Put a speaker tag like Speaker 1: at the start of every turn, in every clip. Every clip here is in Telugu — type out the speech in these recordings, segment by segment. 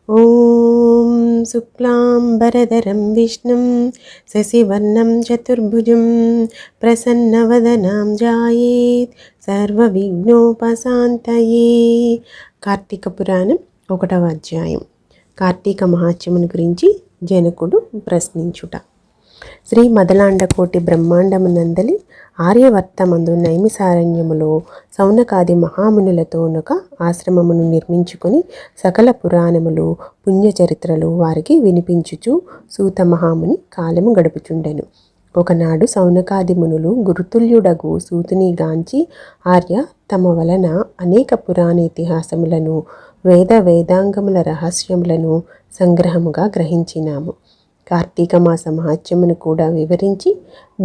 Speaker 1: ఓం శుక్లాంబరధరం విష్ణుం శశివర్ణం చతుర్భుజం ప్రసన్నవదనాం ధ్యాయేత్ సర్వవిఘ్నోపశాంతయే. కార్తీక పురాణం 1వ అధ్యాయం. కార్తీక మహాత్మ్యమును గురించి జనకుడు ప్రశ్నించుట. శ్రీ మదలాండకోటి బ్రహ్మాండమునందలి ఆర్యవర్తమందు నైమిసారణ్యములో సౌనకాది మహామునులతోనొక ఆశ్రమమును నిర్మించుకొని సకల పురాణములు పుణ్యచరిత్రలు వారికి వినిపించుచు సూత మహాముని కాలము గడుపుచుండెను. ఒకనాడు సౌనకాది మునులు గురుతుల్యుడగు సూతుని గాంచి, ఆర్య, తమ వలన అనేక పురాణ ఇతిహాసములను వేదాంగముల రహస్యములను సంగ్రహముగా గ్రహించినాము. కార్తీక మాస మహాత్మ్యమును కూడా వివరించి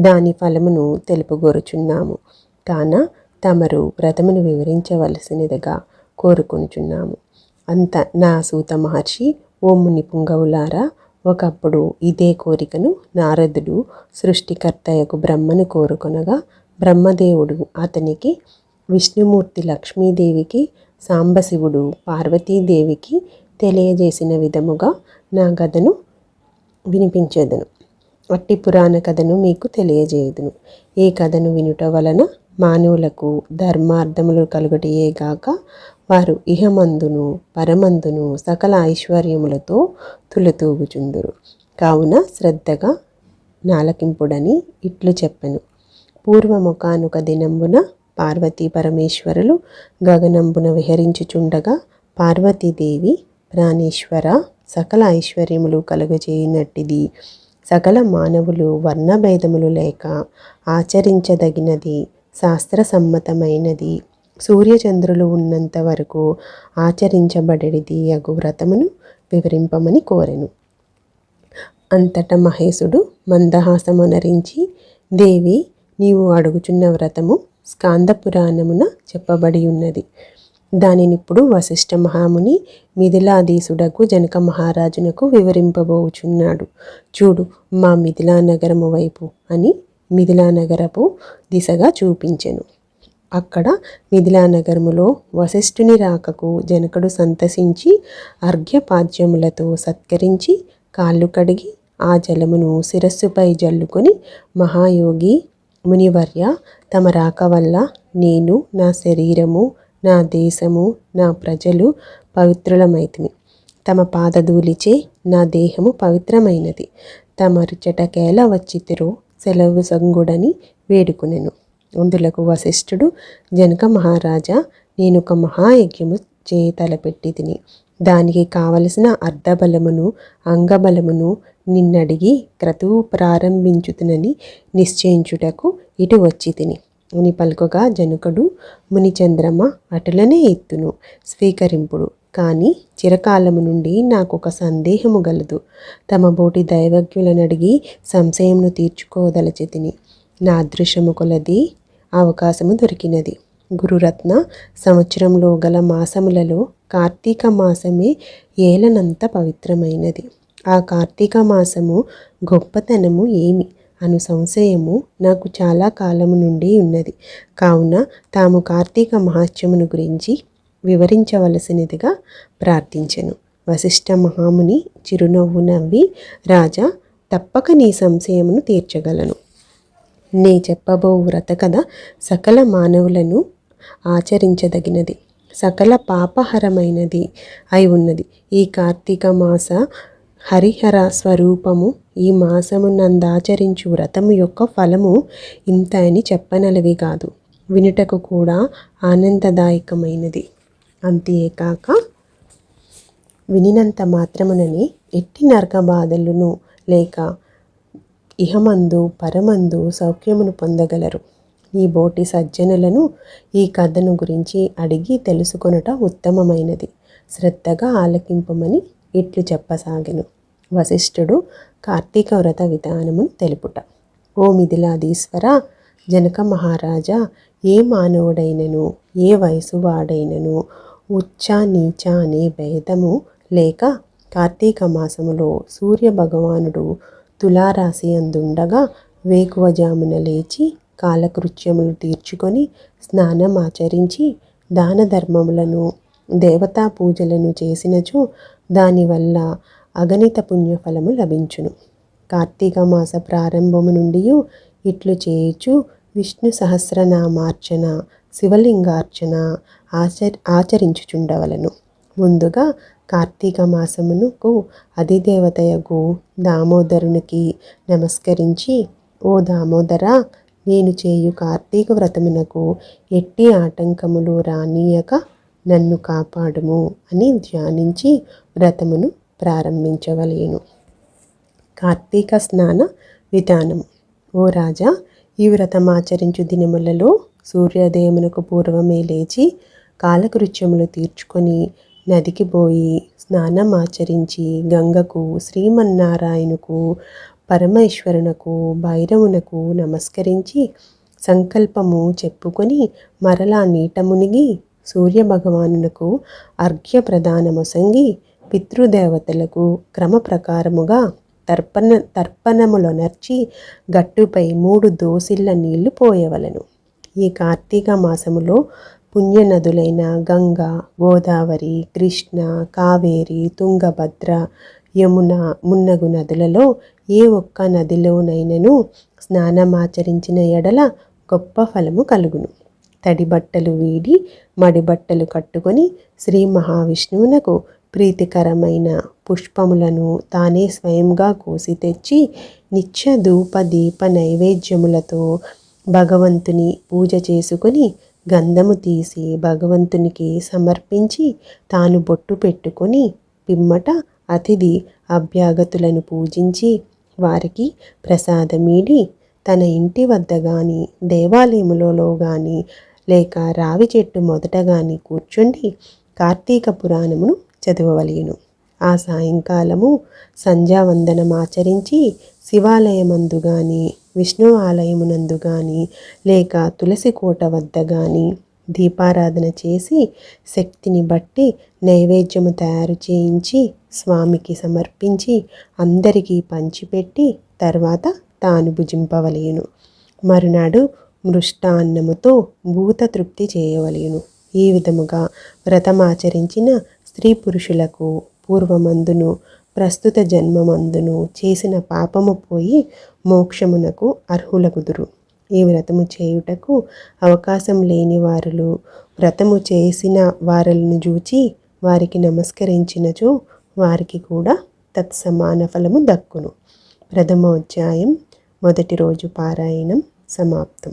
Speaker 1: దాని ఫలమును తెలుపుగోరుచున్నాము. కాన తమరు వ్రతమును వివరించవలసినదిగా కోరుకొనుచున్నాము. అంత నా సూత మహర్షి, ఓ ముని పుంగవులారా, ఒకప్పుడు ఇదే కోరికను నారదుడు సృష్టికర్తయకు బ్రహ్మను కోరుకొనగా, బ్రహ్మదేవుడు అతనికి విష్ణుమూర్తి లక్ష్మీదేవికి, సాంబశివుడు పార్వతీదేవికి తెలియజేసిన విధముగా నా గదను వినిపించేదను. అట్టి పురాణ కథను మీకు తెలియజేయుదును. ఈ కథను వినుట వలన మానవులకు ధర్మార్థములు కలుగటయేగాక వారు ఇహమందును పరమందును సకల ఐశ్వర్యములతో తులతూగుచుందురు. కావున శ్రద్ధగా నాలకింపుడని ఇట్లు చెప్పెను. పూర్వముఖానుక దినంబున పార్వతీ పరమేశ్వరులు గగనంబున విహరించుచుండగా, పార్వతీదేవి, ప్రాణేశ్వర, సకల ఐశ్వర్యములు కలుగజేయునట్టిది, సకల మానవులు వర్ణభేదములు లేక ఆచరించదగినది, శాస్త్రసమ్మతమైనది, సూర్యచంద్రులు ఉన్నంత వరకు ఆచరించబడేది అగు వ్రతమును వివరింపమని కోరెను. అంతట మహేశుడు మందహాసమునరించి, దేవి, నీవు అడుగుచున్న వ్రతము స్కాంద పురాణమున చెప్పబడి ఉన్నది. దానినిప్పుడు వశిష్ఠ మహాముని మిథిలాధీసుడకు జనక మహారాజునకు వివరింపబోచున్నాడు. చూడు, మా మిథిలా నగరము వైపు అని మిథిలా నగరపు దిశగా చూపించెను. అక్కడ మిథిలా నగరములో వశిష్ఠుని రాకకు జనకుడు సంతసించి అర్ఘ్యపాద్యములతో సత్కరించి కాళ్ళు కడిగి ఆ జలమును శిరస్సుపై జల్లుకొని, మహాయోగి మునివర్య, తమ రాక వల్ల నేను, నా శరీరము, నా దేశము, నా ప్రజలు పవిత్రులమైతిమి. తమ పాదధూళిచే నా దేహము పవిత్రమైనది. తమరుచటకేల వచ్చితిరో సెలవు సంగుడని వేడుకునెను. అందులకు వశిష్ఠుడు, జనక మహారాజా, నేనొక మహాయజ్ఞము తలపెట్టి తిని దానికి కావలసిన అర్ధబలమును అంగబలమును నిన్నడిగి క్రతువు ప్రారంభించుతునని నిశ్చయించుటకు ఇటు వచ్చి తిని అని పలుకగా, జనకుడు, మునిచంద్రమ, అటులనే ఎత్తును, స్వీకరింపుడు. కానీ చిరకాలము నుండి నాకొక సందేహము గలదు. తమ బోటి దైవజ్ఞులనడిగి సంశయమును తీర్చుకోదలచితిని. నా అదృశ్యము కొలది అవకాశము దొరికినది. గురురత్న, సంవత్సరంలో గల మాసములలో కార్తీక మాసమే ఏలనంత పవిత్రమైనది. ఆ కార్తీక మాసము గొప్పతనము ఏమి అను సంశయము నాకు చాలా కాలము నుండి ఉన్నది. కావున తాము కార్తీక మహాత్మ్యమును గురించి వివరించవలసినదిగా ప్రార్థించెను. వశిష్ఠ మహాముని చిరునవ్వు నవ్వి, రాజా, తప్పక నీ సంశయమును తీర్చగలను. నే చెప్పబో వ్రత కథ సకల మానవులను ఆచరించదగినది, సకల పాపహరమైనది అయి ఉన్నది. ఈ కార్తీక మాస హరిహర స్వరూపము, ఈ మాసము నందాచరించు వ్రతము యొక్క ఫలము ఇంత అని చెప్పనలవి కాదు, వినుటకు కూడా ఆనందదాయకమైనది. అంతేకాక వినినంత మాత్రముననే ఎట్టి నరక బాధలను లేక ఇహమందు పరమందు సౌఖ్యమును పొందగలరు. ఈ బోటి సజ్జనులను ఈ కథను గురించి అడిగి తెలుసుకొనుట ఉత్తమమైనది. శ్రద్ధగా ఆలకింపమని ఇట్లు చెప్పసాగెను. వశిష్ఠుడు కార్తీక వ్రత విధానమును తెలుపుట. ఓ మిథిలాధీశ్వర, జనక మహారాజా, ఏ మానవుడైనను ఏ వయసు వాడైనను ఉచ్చ నీచ అనే భేదము లేక కార్తీక మాసములో సూర్య భగవానుడు తులారాశి అందుండగా వేకువజామున లేచి కాలకృత్యములు తీర్చుకొని స్నానమాచరించి దాన ధర్మములను దేవతా పూజలను చేసినచో దానివల్ల అగణిత పుణ్యఫలము లభించును. కార్తీక మాస ప్రారంభము నుండి ఇట్లు చేయుచు విష్ణు సహస్రనామార్చన, శివలింగార్చన ఆచరించుచుండవలను. ముందుగా కార్తీక మాసమునకు అధిదేవతయగు దామోదరునికి నమస్కరించి, ఓ దామోదర, నేను చేయు కార్తీక వ్రతమునకు ఎట్టి ఆటంకములు రానీయక నన్ను కాపాడుము అని ధ్యానించి వ్రతమును ప్రారంభించవలేను. కార్తీక స్నాన విధానం. ఓ రాజా, ఈ వ్రతమాచరించు దినములలో సూర్యోదయమునకు పూర్వమే లేచి కాలకృత్యములు తీర్చుకొని నదికి పోయి స్నానం ఆచరించి గంగకు, శ్రీమన్నారాయణకు, పరమేశ్వరునకు, భైరవునకు నమస్కరించి సంకల్పము చెప్పుకొని మరలా నీట మునిగి సూర్యభగవానునకు అర్ఘ్య ప్రదానమొసంగి పితృదేవతలకు క్రమ ప్రకారముగా తర్పణములొనర్చి గట్టుపై 3 దోసిళ్ల నీళ్లు పోయవలను. ఈ కార్తీక మాసములో పుణ్యనదులైన గంగా, గోదావరి, కృష్ణ, కావేరి, తుంగభద్ర, యమున మున్నగు నదులలో ఏ ఒక్క నదిలోనైనను స్నానమాచరించిన ఎడల గొప్ప ఫలము కలుగును. తడి బట్టలు వీడి మడి బట్టలు కట్టుకొని శ్రీ మహావిష్ణువునకు ప్రీతికరమైన పుష్పములను తానే స్వయంగా కోసి తెచ్చి నిత్య ధూప దీప నైవేద్యములతో భగవంతుని పూజ చేసుకొని గంధము తీసి భగవంతునికి సమర్పించి తాను బొట్టు పెట్టుకొని పిమ్మట అతిథి అభ్యాగతులను పూజించి వారికి ప్రసాదమీడి తన ఇంటి వద్ద కానీ దేవాలయములలో కానీ లేక రావి చెట్టు మొదట కానీ కూర్చుండి కార్తీక పురాణమును చదవవలెను. ఆ సాయంకాలము సంధ్యావందనం ఆచరించి శివాలయమందు కానీ విష్ణు ఆలయమునందు కానీ లేక తులసి కోట వద్ద కానీ దీపారాధన చేసి శక్తిని బట్టి నైవేద్యము తయారు చేయించి స్వామికి సమర్పించి అందరికీ పంచిపెట్టి తర్వాత తాను భుజింపవలెను. మరునాడు మృష్టాన్నముతో భూత తృప్తి చేయవలెను. ఈ విధముగా వ్రతమాచరించిన స్త్రీ పురుషులకు పూర్వమందును ప్రస్తుత జన్మమందును చేసిన పాపము పోయి మోక్షమునకు అర్హులగుదురు. ఈ వ్రతము చేయుటకు అవకాశం లేని వారులు వ్రతము చేసిన వారలను చూచి వారికి నమస్కరించినచో వారికి కూడా తత్సమాన ఫలము దక్కును. ప్రథమోధ్యాయం మొదటి రోజు పారాయణం సమాప్తం.